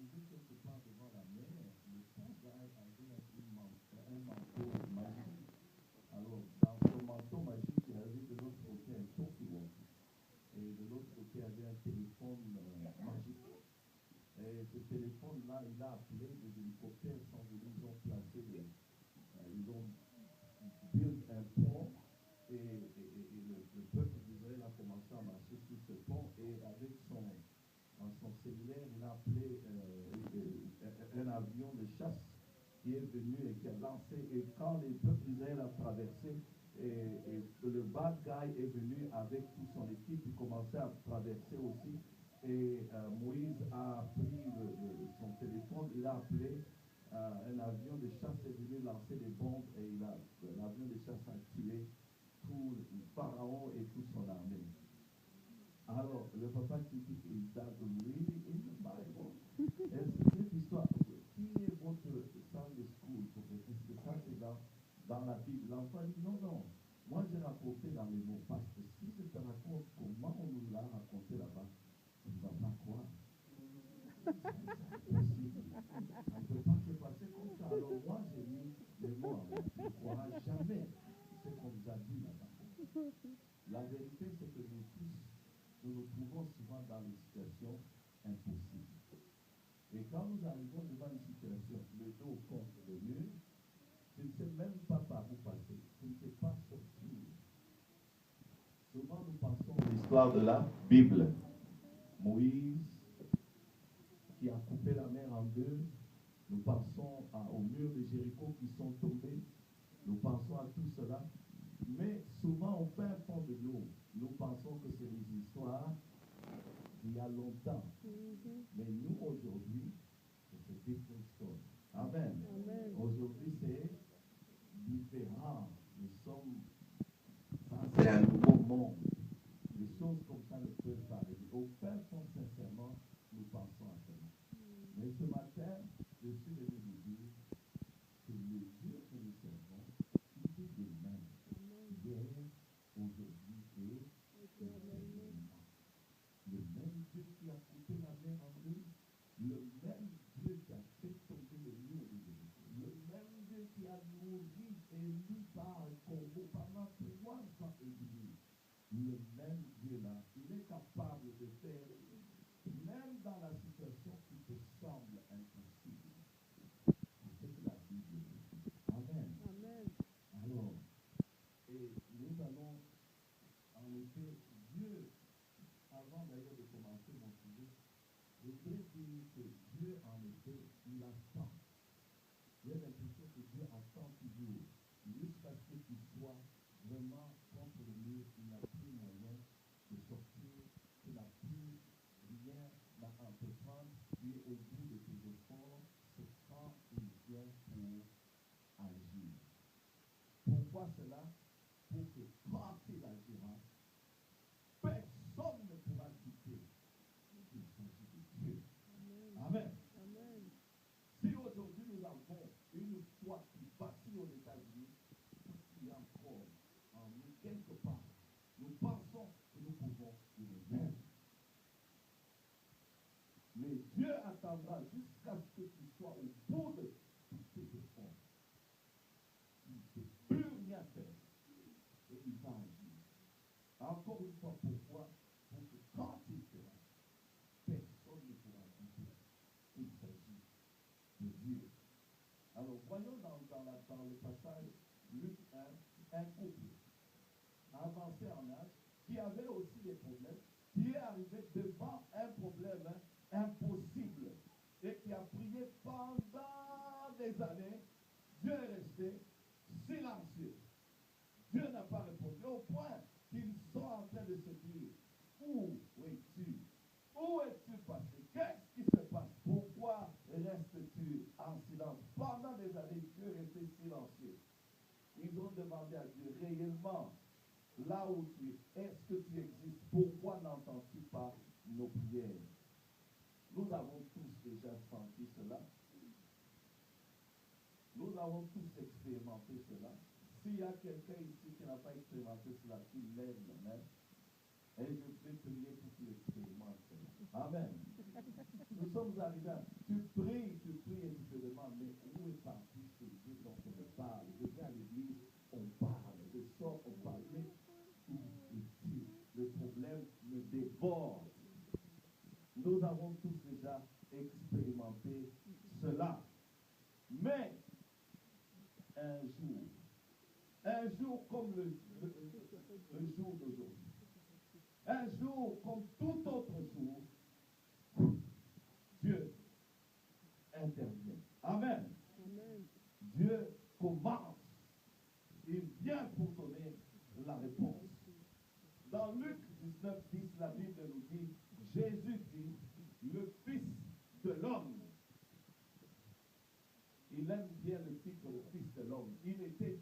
arrivé quelque part devant la mer, le pont avait un manteau magique. Alors, dans ce manteau magique, il y avait de l'autre côté un talkie-walkie. Et de l'autre côté, il y avait un téléphone magique. Et ce téléphone-là, il a appelé, des hélicoptères sont venus, ils ont placé, ils ont build un pont, et le peuple d'Israël a commencé à marcher sur ce pont, et avec son cellulaire, il a appelé un avion de chasse qui est venu et qui a lancé, et quand le peuple d'Israël a traversé, et le bad guy est venu avec toute son équipe, il commençait à traverser aussi, et Moïse a pris son téléphone, il a appelé un avion de chasse, est venu lancer des bombes, et l'avion de chasse a tué tout le pharaon et toute son armée. Alors, le papa qui dit, is that really in the Bible? Est-ce que cette histoire, qui est votre Sunday school? Est-ce que ça c'est dans la Bible? L'enfant dit, non, non, moi j'ai raconté dans les mots, parce que si je te raconte comment on nous l'a raconté là-bas, tu ne vas pas croire. C'est impossible. Ça ne peut pas se passer comme ça. Alors moi j'ai mis les mots avec. Tu ne croiras jamais ce qu'on nous a dit là-bas. La vérité c'est que nous tous, nous nous trouvons souvent dans des situations impossibles. Et quand nous arrivons devant une situation, le dos contre le mur, tu ne sais même pas par où passer. Tu ne sais pas sortir. Souvent nous pensons à l'histoire de la Bible. Moïse qui a coupé la mer en deux. Nous pensons aux murs de Jéricho qui sont tombés. Nous pensons à tout cela. Mais souvent, au fin fond de nous pensons que c'est des histoires d'il y a longtemps. Mais nous, aujourd'hui, c'est different story. Amen. Amen. Aujourd'hui, c'est différent. Nous sommes... C'est un nouveau monde. Des choses comme ça ne peuvent pas arriver. Au fin fond, sincèrement, nous pensons à cela. Mais ce matin, je suis venu vous dire que le Dieu que nous servons, il est le même. Hier, aujourd'hui et éternellement. Le même Dieu qui a coupé la mer en deux, le même Dieu qui a fait tomber le mur de Jéricho, le même Dieu qui a nourri Élie par un corbeau pendant 3,5 ans, le même Dieu-là, il est capable de faire, même dans la situation qui te semble impossible. C'est ce que la Bible dit. Amen. Amen. Alors, et nous allons, en effet, Dieu, avant d'ailleurs de commencer mon sujet, je voudrais dire que Dieu, en effet, il attend. J'ai l'impression que Dieu attend toujours, jusqu'à ce qu'il soit vraiment contre le mur, il n'a plus moyen de sortir, il n'a plus rien à entreprendre, tu es au bout de tes efforts, c'est quand il vient pour agir. Pourquoi cela? Pour que quand il agira, personne ne pourra douter qu'il s'agit de Dieu. Amen. Amen. Si aujourd'hui nous avons une foi qui bâtit aux États-Unis, il y a encore en nous quelque part, nous pensons que nous pouvons le même. Mais Dieu attendra jusqu'à ce que tu sois au bout de tous tes efforts. Il ne peut plus rien faire. Et il va agir. Encore une fois, pourquoi? Pour que quand il fera, personne ne pourra douter qu'il s'agit de Dieu. Alors, voyons dans le passage Luc 1, un couple avancé en âge qui avait aussi des problèmes, qui est arrivé devant un problème impossible et qui a prié pendant des années. Dieu est resté silencieux. Dieu n'a pas répondu au point qu'ils sont en train de se dire, où es-tu? Où es-tu passé? Qu'est-ce qui se passe? Pourquoi restes-tu en silence? Pendant des années, Dieu restait silencieux. Ils ont demandé à Dieu réellement, là où tu es, est-ce que tu existes? Pourquoi n'entends-tu pas nos prières? Nous avons tous déjà senti cela. Nous avons tous expérimenté cela. S'il y a quelqu'un ici qui n'a pas expérimenté cela, qu'il lève la main. Et je vais prier pour qu'il expérimente cela. Amen. Nous sommes arrivés à... Tu pries et tu te demandes, mais où est parti ce Dieu dont on me parle? Je viens à l'église, on parle, je sors, on parle, mais où est-il? Le problème me déborde. Nous avons tous déjà expérimenté cela. Mais un jour comme le jour d'aujourd'hui, un jour comme tout autre jour, Dieu intervient. Amen. Amen. Dieu commence. Il vient pour donner la réponse. Dans Luc 19, 10, la Bible nous dit, Jésus dit, le Fils de l'homme. Il aime bien le titre, le Fils de l'homme. Il était